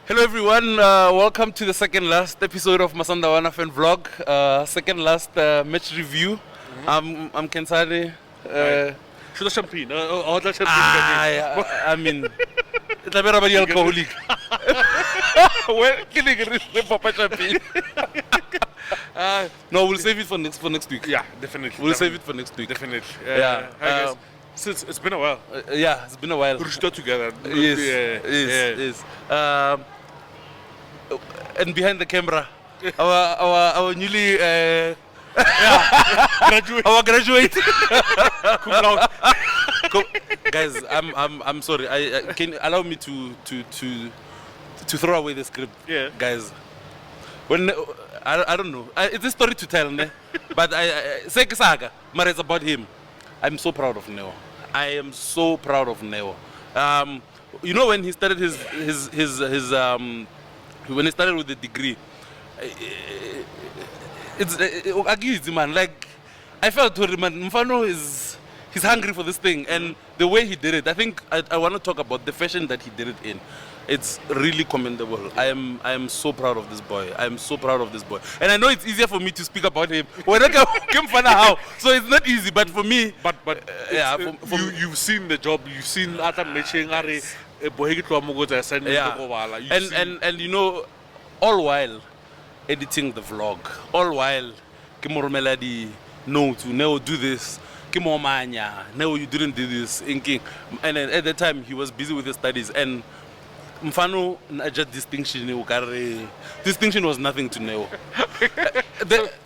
Hello everyone, welcome to the second last episode of Masandawana Fan Vlog, second last match review. I'm Kensade. Should the champagne? Or the champagne? I mean, it's a very alcoholic. Well, killing it Papa champagne. No, we'll save it for next week. Yeah, definitely. We'll save it for next week. Definitely. Yeah. Hi guys. Since it's been a while. Yeah, it's been a while. We're still together. Yes. And behind the camera, our newly Graduate. our graduate. Cum laude. Guys, I'm sorry. Can you allow me to throw away the script? Yeah. Guys, when I don't know. It's a story to tell, ne? But Seke Saga, but it's about him. I'm so proud of Neo. I am so proud of Neo. You know, when he started his when he started with the degree, it's man, like I felt to man, Mfano he's hungry for this thing, and the way he did it, I think I want to talk about the fashion that he did it in. It's really commendable. I am so proud of this boy. I am so proud of this boy. And I know it's easier for me to speak about him. So it's not easy, but for me, yeah, you've seen the job. You've seen other matching. And you know, all while editing the vlog, all while Mamelodi notes, Neo do this. No, you didn't do this. And then at the time he was busy with his studies, and Mfano just distinction was nothing to Neo.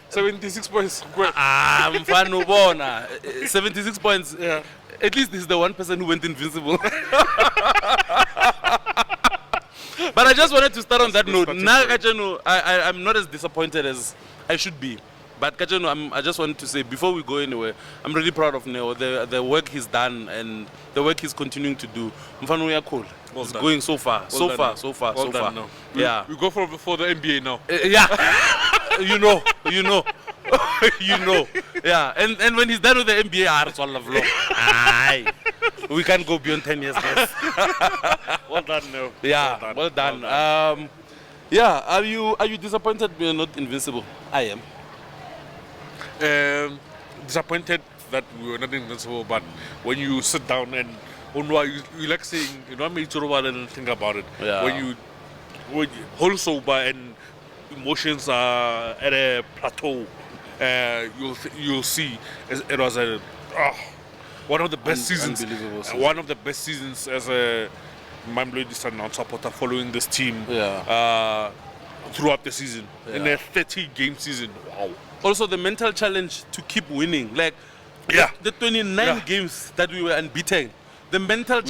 76 points. Mfano bona 76 points. Yeah. At least he's the one person who went invincible. But I just wanted to start on that note. Now, I'm not as disappointed as I should be. But Kachano, I just wanted to say, before we go anywhere, I'm really proud of Neo, the work he's done and the work he's continuing to do. Mfano, we are cool. It's going so far, so far. Now. Yeah. We go for the NBA now. Yeah. you know. Yeah. And when he's done with the NBA, it's all of love. Aye. We can't go beyond 10 years, guys. Well done, Neo. Yeah. Well done. Yeah. Are you disappointed we're not invincible? I am. Disappointed that we were not invincible, but when you sit down and you like saying, you know, I made you and think about it. Yeah. When you hold sober and emotions are at a plateau, you'll see it was one of the best seasons. One of the best seasons as a Mamelodi Sundowns supporter following this team. Yeah. Throughout the season, Yeah. in a 30-game season. Wow. Also, the mental challenge to keep winning, like the 29 games that we were unbeaten. The mental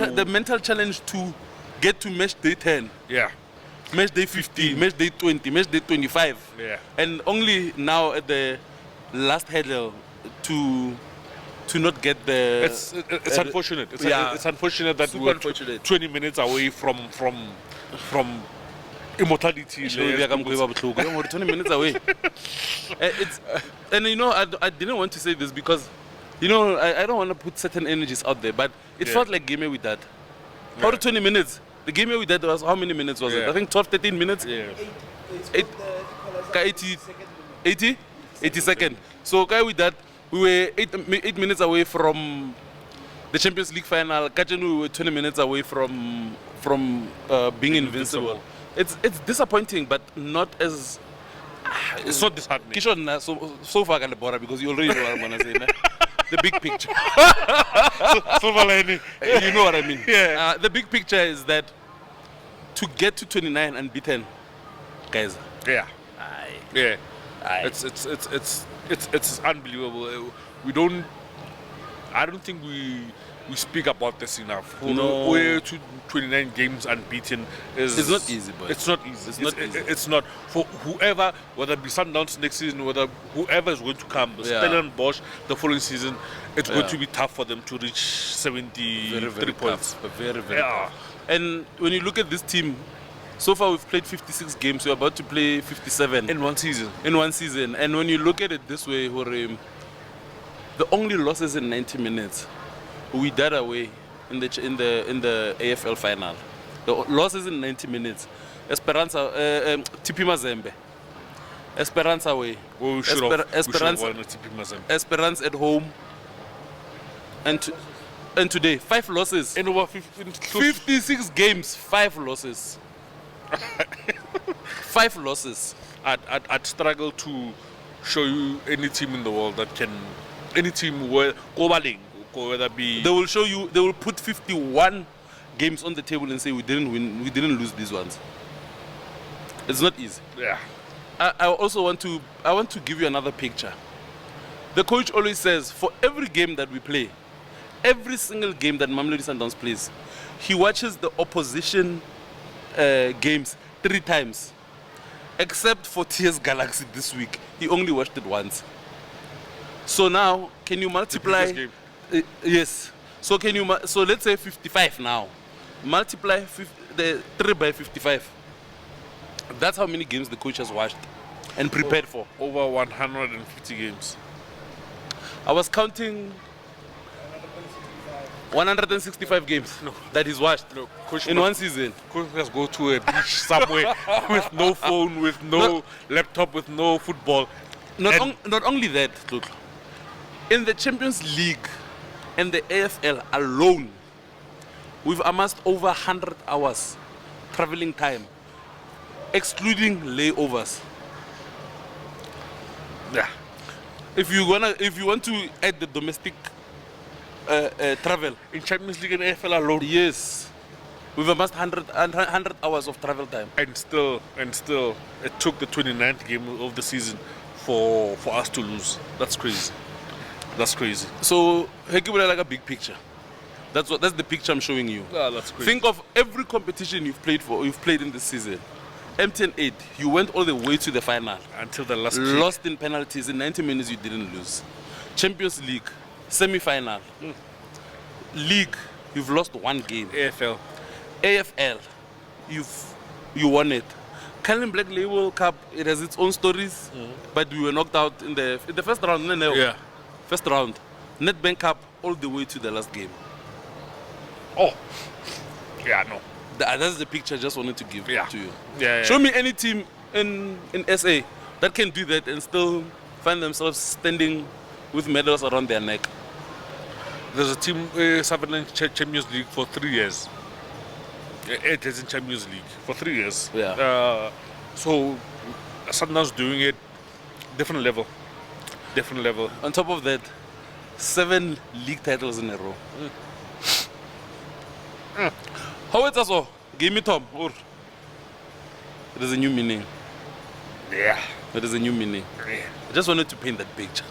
challenge to get to match day 10. Yeah. Match day 15, match day 20, match day 25. Yeah. And only now at the last hurdle to not get the. It's unfortunate. It's unfortunate that Super we're unfortunate. 20 minutes away from immortality. 20 minutes away. And you know, I didn't want to say this because, you know, I don't want to put certain energies out there, but it felt like game with that. How 20 minutes? The game with that was, how many minutes was it? I think 12, 13 minutes? Yeah. 80 seconds. So with that, we were 8 minutes away from the Champions League final. We were 20 minutes away from being invincible. It's disappointing, but not as. It's not disheartening. Kishon, so far, because you already know what I'm gonna say. Nah? The big picture. You know what I mean? Yeah. The big picture is that to get to 29 unbeaten, guys. Yeah. Aye. Yeah. Aye. It's unbelievable. I don't think we speak about this enough. No. We're to 29 games unbeaten It's not easy, boy. It's not easy. It's not easy. It's not for whoever, whether it be Sundowns next season, whether whoever is going to come, Stellenbosch the following season, it's going to be tough for them to reach 73 points. Tough. Very tough. And when you look at this team, so far we've played 56 games. We're about to play 57 in one season. And when you look at it this way, the only losses in 90 minutes, we died away in the AFL final. The losses in 90 minutes. Esperanza, TP Mazembe. Esperanza away. Well, we should have won a TP Mazembe. Esperance at home. And today, 5 losses. In over 56 games, 5 losses. 5 losses. I'd struggle to show you any team in the world that can, any team where whether be. They will show you. They will put 51 games on the table and say we didn't win, we didn't lose these ones. It's not easy. Yeah. I also want to give you another picture. The coach always says for every game that we play, every single game that Mamelodi Sundowns plays, he watches the opposition games 3 times. Except for TS Galaxy this week, he only watched it once. So now, can you multiply? Yes. So can you? So let's say 55 now. Multiply the 3 by 55. That's how many games the coach has watched and prepared for. Over 150 games. I was counting 165 games that he's watched in one season. Coach must go to a beach somewhere with no phone, with no laptop, with no football. Not only that, look, in the Champions League and the AFL alone, we've amassed over 100 hours traveling time, excluding layovers. Yeah. If you want to add the domestic travel in Champions League and AFL alone, yes, we've amassed 100 hours of travel time. And still, it took the 29th game of the season for us to lose. That's crazy. That's crazy. So, Hekibula like a big picture. That's the picture I'm showing you. Ah, that's crazy. Think of every competition you've played in this season. MTN 8, you went all the way to the final. Until the last Lost in penalties. In 90 minutes, you didn't lose. Champions League, semi-final. League, you've lost 1 game. AFL, you won it. Calvin Black Label Cup, it has its own stories, but we were knocked out in the first round. Yeah. First round. Nedbank Cup, all the way to the last game. Oh. Yeah, no. That's the picture I just wanted to give to you. Yeah. Show me any team in SA that can do that and still find themselves standing with medals around their neck. There's a team, Sutherland Champions League for 3 years. It is in Champions League for 3 years. Yeah. So, Sundowns doing it, different level. On top of that, 7 league titles in a row. How it's also? Give me Tom. Or it is a new meaning. Yeah. It is a new meaning. Yeah. I just wanted to paint that picture.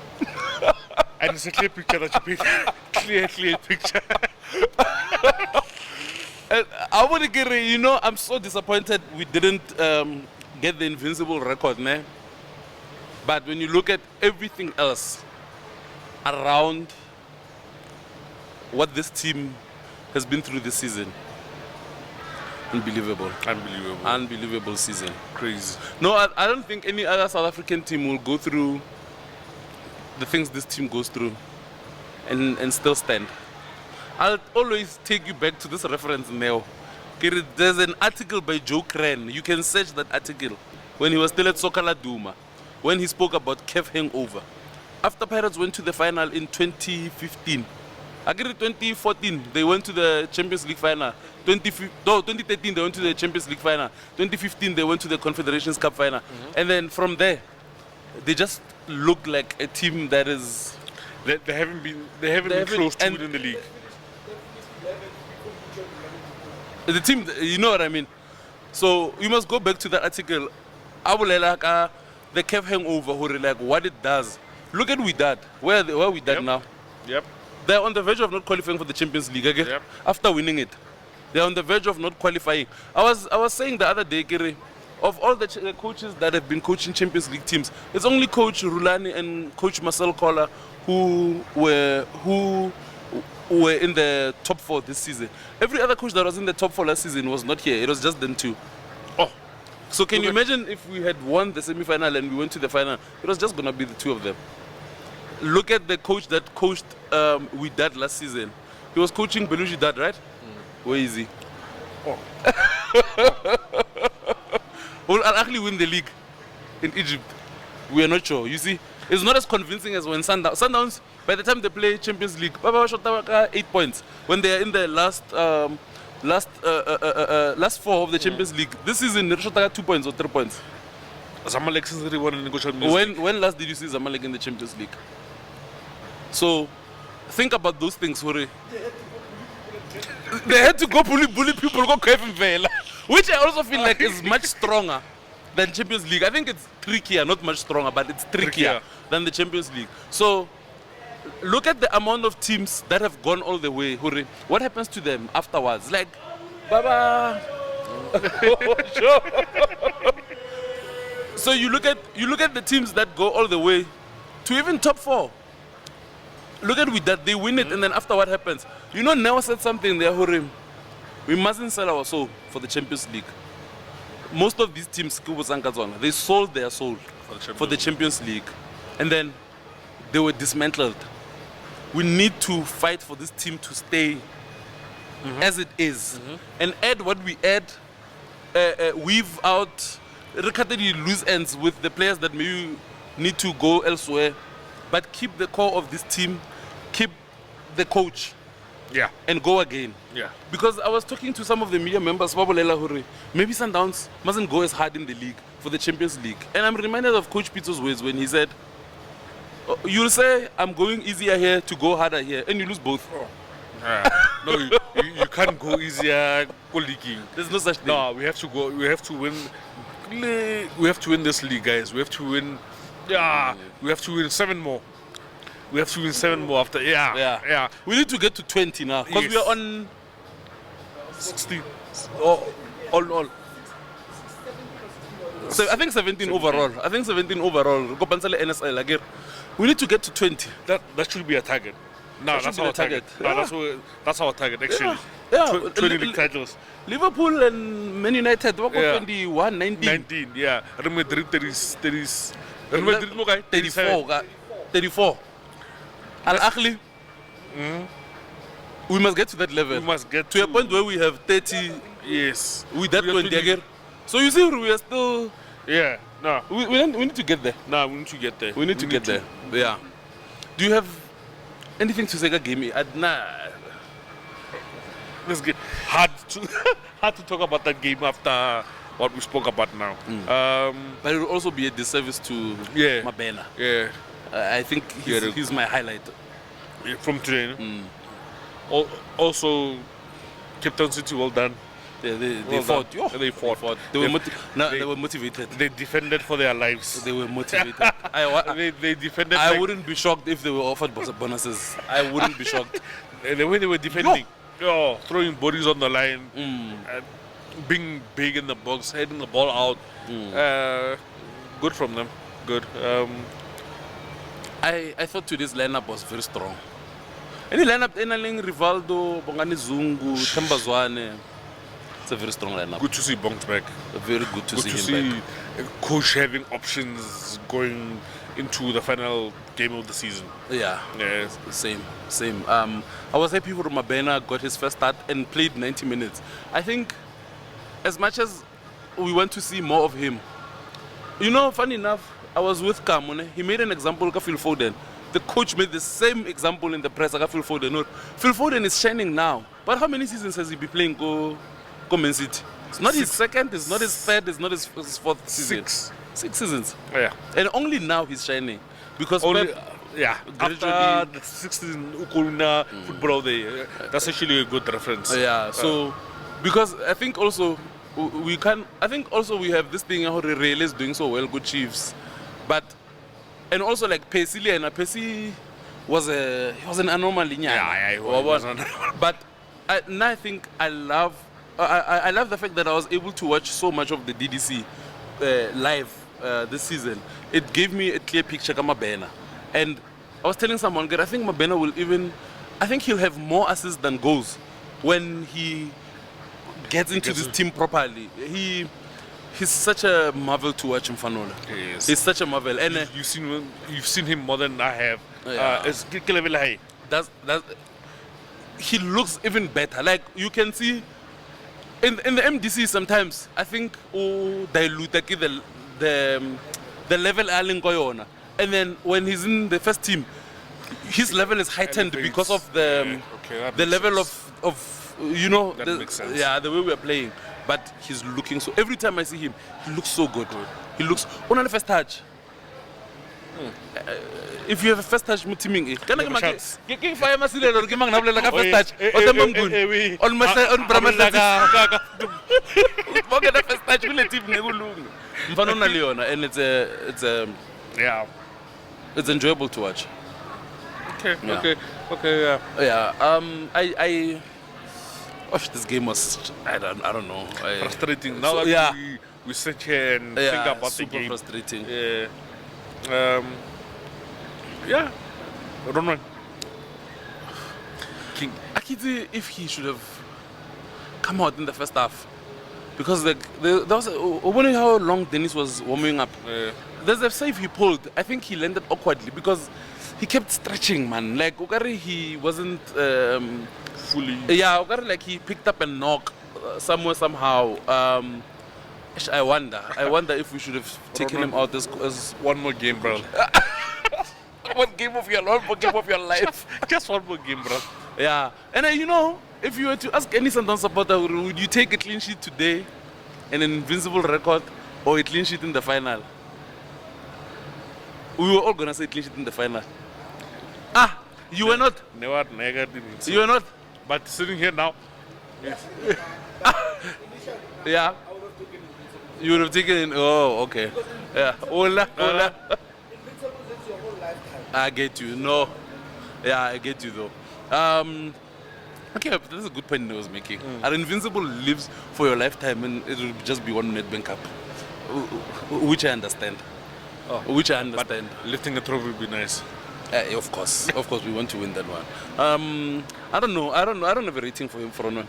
And it's a clear picture that you paint. Clear picture. I want to get it, I'm so disappointed we didn't get the invincible record, man. But when you look at everything else around what this team has been through this season, unbelievable season. Crazy. No, I don't think any other South African team will go through the things this team goes through and still stand. I'll always take you back to this reference now. There's an article by Joe Cran. You can search that article when he was still at Sokala Duma, when he spoke about Kev hangover. After Pirates went to the final in 2015, Agri 2014, they went to the Champions League final. 2013, they went to the Champions League final. 2015, they went to the Confederations Cup final. And then from there, they just look like a team that is... They haven't been close to winning the league. The team, you know what I mean? So you must go back to that article. The Kev hangover, like what it does. Look at Wydad. Where are Wydad now? Yep. They're on the verge of not qualifying for the Champions League again. Yep. After winning it. They're on the verge of not qualifying. I was saying the other day, Kiri, of all the coaches that have been coaching Champions League teams, it's only Coach Rulani and Coach Marcel Koller who were in the top 4 this season. Every other coach that was in the top 4 last season was not here. It was just them 2. Oh. So can you imagine if we had won the semi-final and we went to the final? It was just going to be the 2 of them. Look at the coach that coached Wydad last season. He was coaching Belushi Dad, right? Where is he? Oh. Will Al Ahly win the league in Egypt? We are not sure. You see, it's not as convincing as when Sundowns, by the time they play Champions League, Baba shot 8 points when they are in the last four of the Champions League. This season, they shot 2 points or 3 points. Zamalek since they won in the Champions League. When last did you see Zamalek in the Champions League? So, think about those things, Hore. They had to go bully people, go Kevin Vela, which I also feel like is much stronger than Champions League. I think it's trickier, not much stronger, but it's trickier than the Champions League. So, look at the amount of teams that have gone all the way, Hore. What happens to them afterwards? Like, Baba. Sure. So you look at the teams that go all the way to even top 4. Look at with that, they win it, and then after what happens? You know, Neo said something there, Hurim. We mustn't sell our soul for the Champions League. Most of these teams, they sold their soul for the Champions League. And then they were dismantled. We need to fight for this team to stay as it is. And add what we add, weave out, loose ends with the players that maybe need to go elsewhere. But keep the core of this team, keep the coach, and go again. Because I was talking to some of the media members, maybe Sundowns mustn't go as hard in the league for the Champions League. And I'm reminded of Coach Peter's words when he said, you'll say, I'm going easier here to go harder here, and you lose both. No, you can't go easier leaguing. There's no such thing. No, we have to go. We have to win. We have to win this league, guys. We have to win. We have to win 7 more. We have to win 7 more after. We need to get to 20 now because we are on 16. All. So I think 17 overall. I think 17 overall. NSL again. We need to get to 20. That should be a target. No, that's our target. That's our target actually. 20 league titles. Liverpool and Man United, 21, 19. 19, yeah. Real Madrid 34. Al Ahly, we must get to that level. We must get to a point where we have 30. Yes. With that 20 again. So you see, we are still. Yeah. No. We need to get there. No, we need to get there. We need to get there. Yeah. Do you have anything to say about game? Nah. Let's get hard to talk about that game after what we spoke about now. But it will also be a disservice to Mabena. Yeah. I think he's my highlight from today. Also, Cape Town City, well done. They fought. They fought. They were motivated. They defended for their lives. They were motivated. They defended. I wouldn't be shocked if they were offered bonuses. I wouldn't be shocked. The way they were defending, throwing bodies on the line, being big in the box, heading the ball out. Good from them. Good. I thought today's lineup was very strong. Any lineup, Rivaldo, Bongani Zungu, Tembazwane. It's a very strong lineup. Good to see Bongs back. Very good to see him back. Coach having options going into the final game of the season. Yeah. Same. I was happy for Mabena got his first start and played 90 minutes. I think as much as we want to see more of him, funny enough, I was with Kamone. He made an example of Phil Foden. The coach made the same example in the press of Phil Foden. No, Phil Foden is shining now. But how many seasons has he been playing Go Man City? It's not his second, it's not his third, it's not his fourth season. 6 seasons. Yeah. And only now he's shining. Because after the 6th season, Ukuluna football day, that's actually a good reference. Yeah, so because I think also we have this thing how Real is doing so well, good Chiefs. But and also like Pesi was an anomaly. Yeah, but now I think I love the fact that I was able to watch so much of the DDC live this season. It gave me a clear picture of Mabena. And I was telling someone, I think Mabena he'll have more assists than goals when he gets into this team properly. He's such a marvel to watch him, Fanola. Yes. He's such a marvel. And you've seen him more than I have. It's level high. He looks even better. Like you can see in the MDC sometimes I think dilute the level Allen Koyona, and then when he's in the first team, his level is heightened because of the the level of you know That makes sense. yeah, the way we are playing. But he's looking so. Every time I see him, he looks so good. He looks on the first touch. If you have a first touch, mutiming can I chance. get fire masilelo or gimang nablela ka first touch o temangun on masa on bramahlaka boke the first touch kule team nekulunga mfana una leona, and Yeah. it's enjoyable to watch. Okay. Yeah. Okay. Yeah. This game was I don't know. Frustrating. Now that yeah. we sit here and think Yeah, about the super game. frustrating. Yeah. Yeah. I don't know. Akiti, if he should have come out in the first half, because there was wondering how long Dennis was warming up. There's a save he pulled. I think he landed awkwardly because he kept stretching, man. Like Okari, he wasn't Fully. Yeah, Okari, like he picked up a knock somewhere somehow. I wonder if we should have taken him out as One more game, bro. one game of your life. Just one more game, bro. Yeah, and you know, if you were to ask any Sundowns supporter, would you take a clean sheet today and an invincible record, or a clean sheet in the final? We were all gonna say clean sheet in the final. You were not. Never negative. You were not. But sitting here now, yes. Yeah. You would have taken it. Oh, okay. Yeah. Ola. I get you. No. Yeah, I get you though. Okay, but that's a good point I was making. Our Invincible lives for your lifetime, and it will just be one Nedbank Cup, which I understand. Which I understand. But lifting a trophy would be nice. Of course, we want to win that one. I don't know. I don't have a rating for him for one.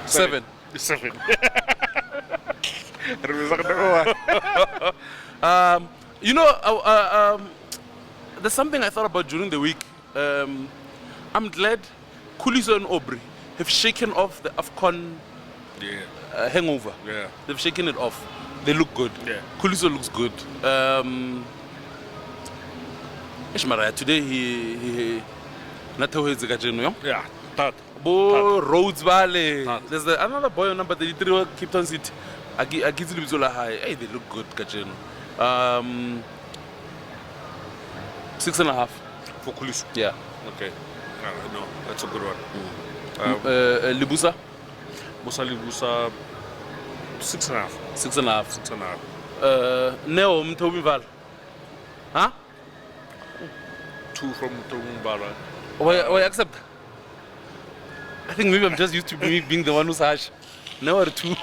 Seven. 7. You know, there's something I thought about during the week. I'm glad Kuliso and Aubrey have shaken off the AFCON hangover. Yeah. They've shaken it off. They look good. Yeah. Kuliso looks good. Ishmara, today he Yeah. That. Bo Rhodes Valley. There's another boy on number 33 Cape Town City. Agizli Bizola High. Hey, they look good, Kajeno. 6.5 For Kulisu. Yeah. Okay. No, that's a good one. Libusa? Musa Libusa, 6.5. 6.5. 6.5. Neo Mtobi Val. Huh? 2 from Tomumbara. Why accept? I think maybe I'm just used to me being the one who's harsh. Now 2. No.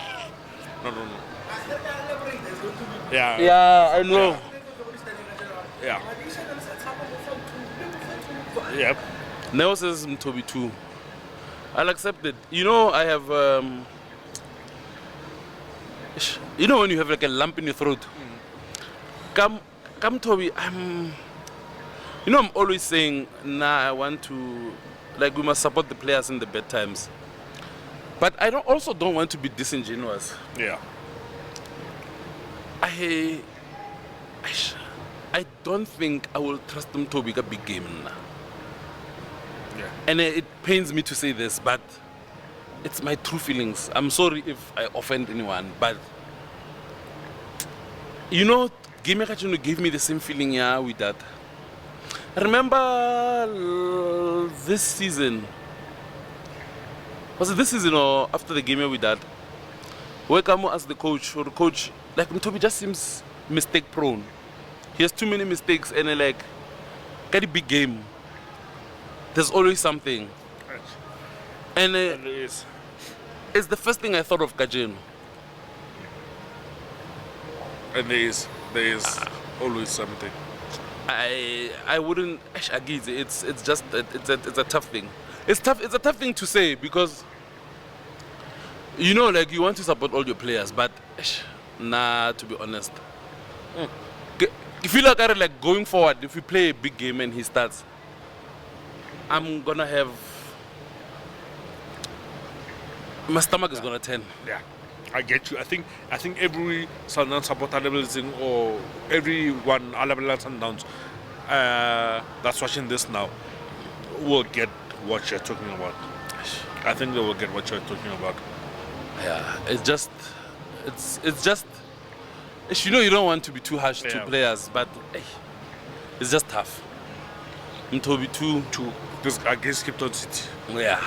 Yeah. Yeah, I know. Yeah. Yep. Neo says Mtobi 2. I'll accept it. You know, I have. You know when you have like a lump in your throat. Come, Toby. You know, I'm always saying, I want to, like, we must support the players in the bad times. But I also don't want to be disingenuous. Yeah. I don't think I will trust them to be a big game now. Yeah. And it pains me to say this, but it's my true feelings. I'm sorry if I offend anyone, but you know, Game Kachino gave me the same feeling with that. I remember this season. Was it this season or after the game with that? Wekamo as the coach, like Mtobi just seems mistake prone. He has too many mistakes, and like, get a big game. There's always something. Right. And And there is. it's the first thing I thought of Kajeno. And there is always something. I wouldn't. It's just it's a tough thing. It's tough. It's a tough thing to say because you know, like you want to support all your players, but to be honest, you feel like going forward. If we play a big game and he starts, I'm gonna have. My stomach is gonna turn. Yeah, I get you. I think every Sundowns supporter leveling or everyone leveling Sundowns that's watching this now will get what you're talking about. I think they will get what you're talking about. Yeah, it's just, you know, you don't want to be too harsh to Yeah. players, but it's just tough. To be too, This against Cape Town City. yeah.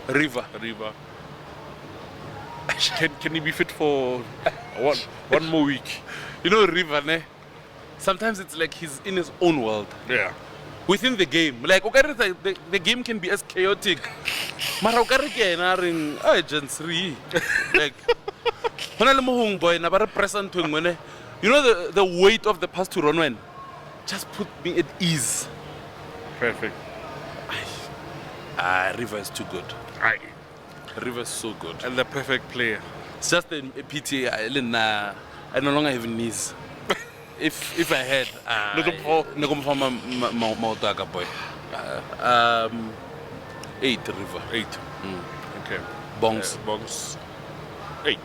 River. Can he be fit for one more week? You know, River, ne? Sometimes it's like he's in his own world. Yeah. Within the game. Like, the game can be as chaotic. Mara okare ke ena reng agents re. Like, hona le mohong boy na ba re pressa ntho engwe ne. You know the weight of the pass to Ronwen just put me at ease. Perfect. River is too good. River is so good. And the perfect player. It's just a pity I no longer have knees. If I had, boy. 8 River. 8. Okay. Bongs. Bongs. 8.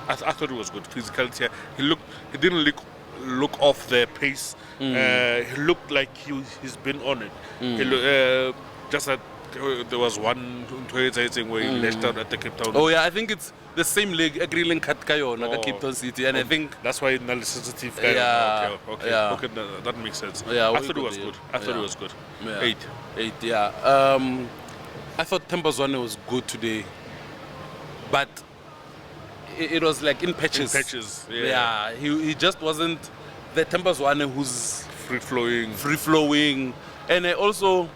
I thought it was good. Physicality. He didn't look off the pace. He looked like he's been on it. He just that there was one where he lashed out at the Cape Town. Oh yeah, I think it's the same leg agreeing cut kayo naga Cape Town City, and I think that's why it's sensitive. Yeah, Okay. yeah. Okay, that makes sense. Yeah, I thought it was good. I thought it was good. Yeah. 8. 8, yeah. I thought Tembazwane was good today, but it was like in patches. Yeah. He just wasn't the Tembazwane who's Free flowing, and I also,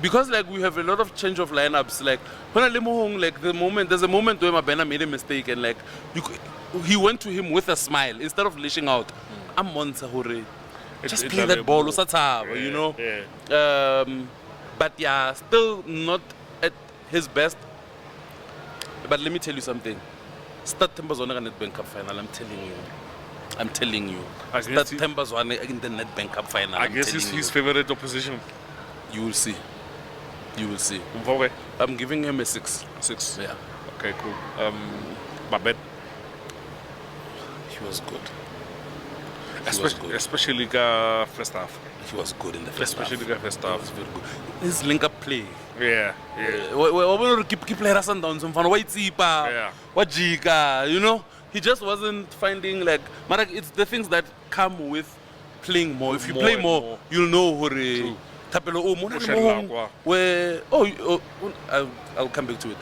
because like we have a lot of change of lineups, like when like there's a moment where Mabena made a mistake, and like he went to him with a smile instead of lashing out. I'm Monza hore. Just play that ball, you know. Yeah. But yeah, still not at his best. But let me tell you something. Start Tembazwane in the Nedbank Cup final. I'm telling you. Start Tembazwane in the Nedbank Cup final. I guess it's his favorite opposition. You will see. Mvoke? I'm giving him a 6. 6. Yeah. Okay, cool. Babet. He was good. Especially the first half. He was good in the first half. Especially the first half. He was very good. His link-up play. Yeah. Keep playing Sundowns. You know, he just wasn't finding like. It's the things that come with playing more. If you play more, you'll know who. Where I'll come back to it.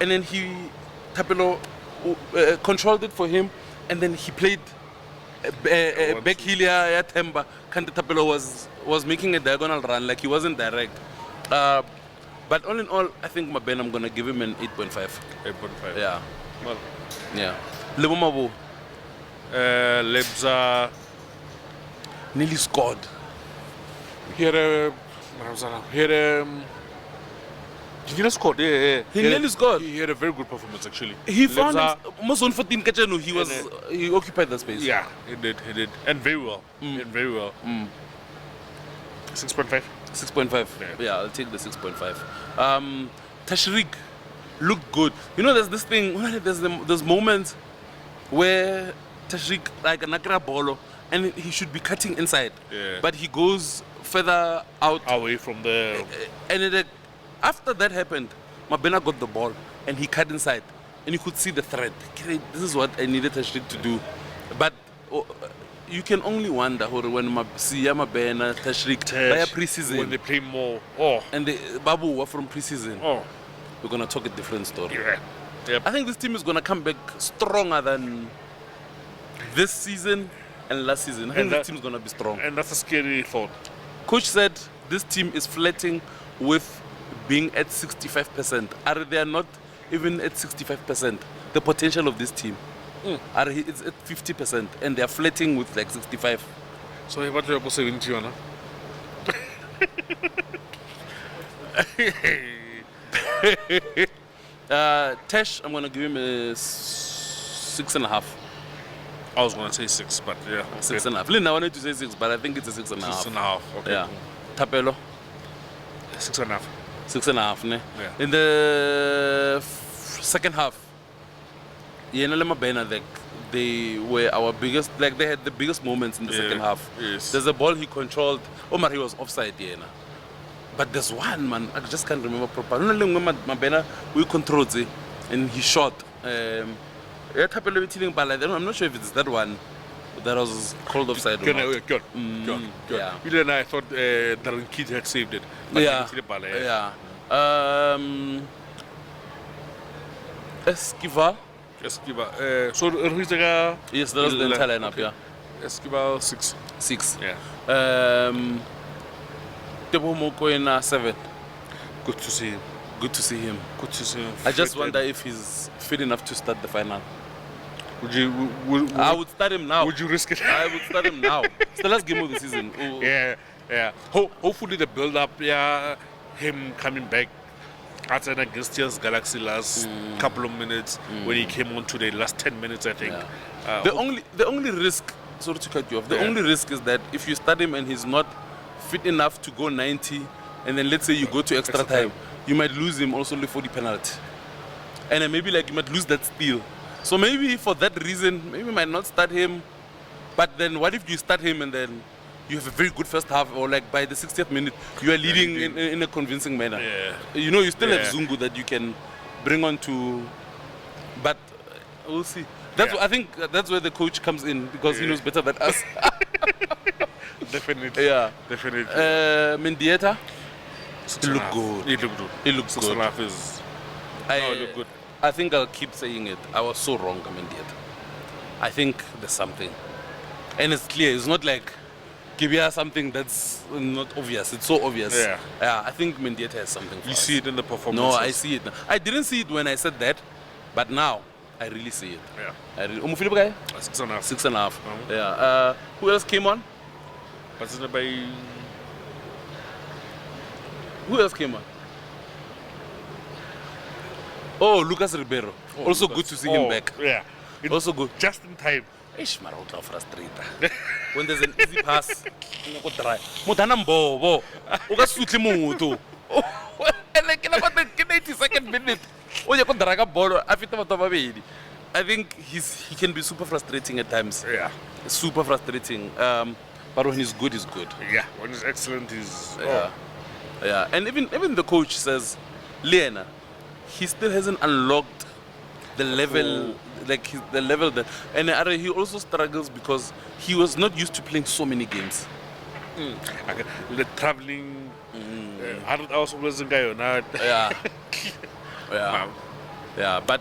And then Tapelo controlled it for him, and then he played back Hilia Temba. Kante Tapelo was making a diagonal run, like he wasn't direct. But all in all, I think Mabena, I'm gonna give him an 8.5. 8.5. Yeah. Well. Yeah. Lebomabu Lebza nearly scored. He nearly scored. Yeah. He nearly scored. He had a very good performance actually. He found almost on 14 Kachenu. He occupied the space. Yeah, he did, and very well. 6.5. 6.5. Yeah, I'll take the 6.5. Tashrik looked good. You know, there's this thing. There's moments where Tashrik like a nakra bolo, and he should be cutting inside, but he goes further out away from the. And after that happened, Mabena got the ball and he cut inside, and you could see the threat. This is what I needed Tashrik to do, but. You can only wonder when Mabena, Tashrik, pre-season. When they play more. And Babu were from pre-season. We're going to talk a different story. Yeah. Yep. I think this team is going to come back stronger than this season and last season. I think this team is going to be strong. And that's a scary thought. Coach said this team is flirting with being at 65%. They are not even at 65%. The potential of this team. It's at 50%, and they're flirting with like 65. So what are you 70, huh? Tesh, I'm gonna give him a 6.5. I was gonna say 6, but yeah. 6.5. Lynn, I wanted to say 6, but I think it's a 6.5. 6.5. Okay. Yeah. Tapelo, 6.5. 6.5. Ne? Yeah. In the second half, Yenele Mabena, like, they were our biggest, like they had the biggest moments in the second half. Yes. There's a ball he controlled. Omar, he was offside, but there's one, man, I just can't remember properly. Mabena, we controlled it, and he shot. I'm not sure if it's that one that was called offside or not. Good. Yeah. Even then I thought Darren Keith had saved it. But Yeah. he hit the ball, Esquiva. Esquiva. So Ruizaga. Yes, that was the entire lineup, okay. yeah. Esquiva 6. 6. Yeah. Tebo Mokoena 7. Good to see him. Good to see him. Good to see him. I just fit wonder in. if he's fit enough to start the final. Would I would start him now. Would you risk it? I would start him now. It's the last game of the season. Oh. Yeah. Hopefully the build up, him coming back after against us Galaxy last couple of minutes when he came on to the last 10 minutes, I think. Yeah. The only risk, sorry to cut you off, the only risk is that if you start him and he's not fit enough to go 90, and then let's say you go to extra time, you might lose him also for the penalty. And then maybe like you might lose that steal. So maybe for that reason, maybe you might not start him. But then what if you start him and then you have a very good first half, or like by the 60th minute, you are leading in a convincing manner. Yeah. You still have Zungu that you can bring on to, but we'll see. I think that's where the coach comes in, because he knows better than us. Definitely. Yeah. Definitely. Mendieta, he looked 6.5. good. He looked good. He looks good. 6.5 is. I look good. I think I'll keep saying it. I was so wrong, Mendieta. I think there's something, and it's clear. It's not like Kibia something that's not obvious. It's so obvious. Yeah. I think Mendieta has something. For You us. see it in the performance. No, I see it. I didn't see it when I said that, but now I really see it. Yeah. Umufilipo guy? 6.5. 6.5. Yeah. Who else came on? But it's not by. Who else came on? Oh, Lucas Ribeiro. Also good to see him back. Yeah. Also good. Just in time. Eish, mara o tla frustrata. When there's an easy pass, o go try. Motho mbobo. O ka sutle motho. Like in about the 92nd minute. O ya go draga ball after batho ba babedi. I think he can be super frustrating at times. Yeah. Super frustrating. But when he's good, he's good. Yeah. When he's excellent, he's. Yeah. And even the coach says, Liena, he still hasn't unlocked the level, the level that, and he also struggles because he was not used to playing so many games. Okay. The traveling. 100 hours was a guy. Yeah. But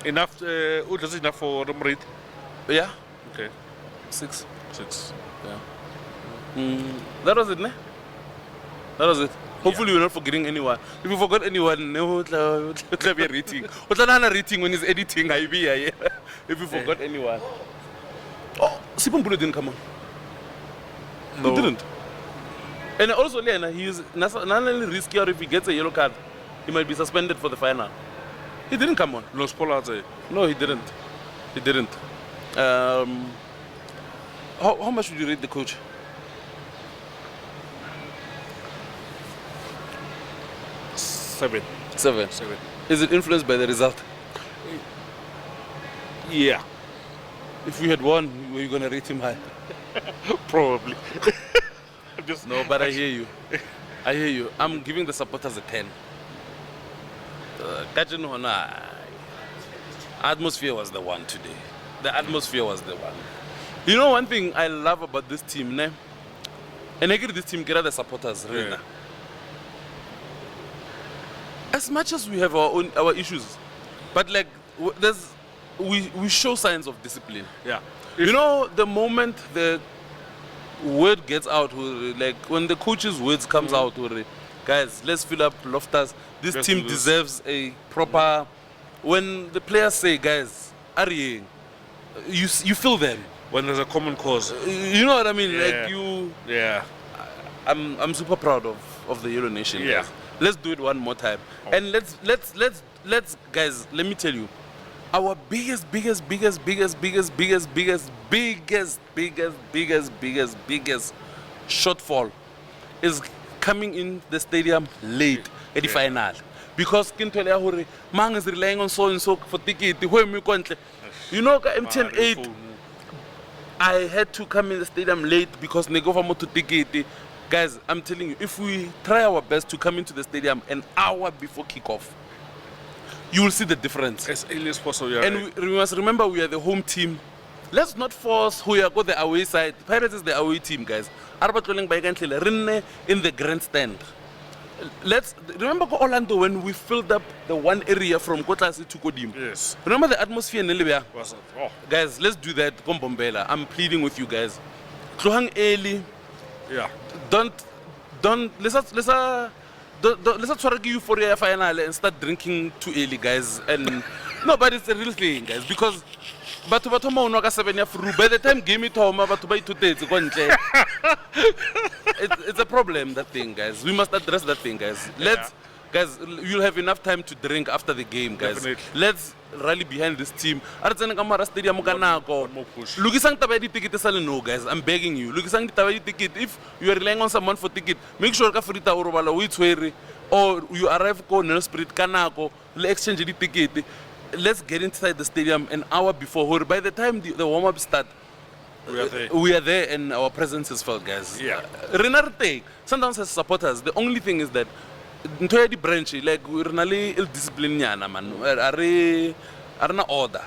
enough. Does it enough for Romrit? Yeah. Okay. 6. 6. Yeah. That was it, ne? That was it. Hopefully we're not forgetting anyone. If you forgot anyone, no, it'll be a rating. What's another rating when he's editing? If you forgot anyone. Oh, Sipumbulu didn't come on. No. He didn't. And also, Lena, he's not only riskier if he gets a yellow card, he might be suspended for the final. He didn't come on. No spoiler. No, he didn't. He didn't. How much would you rate the coach? 7. 7. Is it influenced by the result? Yeah. If we had won, were you going to rate him high? Probably. No, but I hear you. I'm giving the supporters a 10. Atmosphere was the one today. The atmosphere was the one. You know one thing I love about this team, ne? And I get this team, get the supporters, really. Yeah. As much as we have our issues, but like we show signs of discipline. Yeah. You know, the moment the word gets out, like when the coach's words comes out, guys, let's fill up Loftus. This team deserves a proper. When the players say, guys, Ari, you feel them. When there's a common cause. You know what I mean? Yeah. Like you. Yeah. I'm super proud of the Yellow Nation. Yeah. Guys. Let's do it one more time. And let's guys, let me tell you, our biggest shortfall is coming in the stadium late at the final. Because Kintole Ahuri, Mang is relying on so and so for ticket. You know, MTN 8, I had to come in the stadium late because they go for to ticket. Guys, I'm telling you, if we try our best to come into the stadium an hour before kickoff, you will see the difference. As early as possible, yeah. And we must remember we are the home team. Let's not force who are go the away side. Pirates is the away team, guys. In the grandstand. Let's remember Orlando when we filled up the one area from Kotlasi to Kodim. Yes. Remember the atmosphere in Libya? Oh. Guys, let's do that. Kombombela. I'm pleading with you guys. Tlohang early. Yeah. Don't let's try to euphoria final and start drinking too early, guys. And no, but it's a real thing, guys, because by the time game it home, it's a problem, that thing, guys. We must address that thing, guys. Guys, you'll have enough time to drink after the game, guys. Definitely. Let's rally behind this team. Stadium One more push. No, guys, I'm begging you. If you are relying on someone for ticket, make sure or you arrive ko Spirit kanako, exchange the ticket. Let's get inside the stadium an hour before. By the time the warm-up start, we are there and our presence is felt, guys. Yeah. Sundowns has supporters. The only thing is that into the branch, like we're really ill-disciplined, man. Are not order.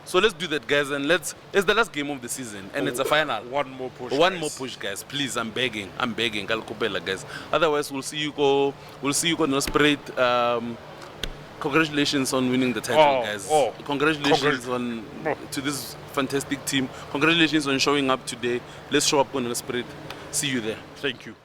So let's do that, guys, and it's the last game of the season, and it's a final. One more push. More push, guys. Please, I'm begging. Kalkubela, guys. Otherwise, we'll see you go no Spirit. Congratulations on winning the title, guys. Congratulations to this fantastic team. Congratulations on showing up today. Let's show up on the Spirit. See you there. Thank you.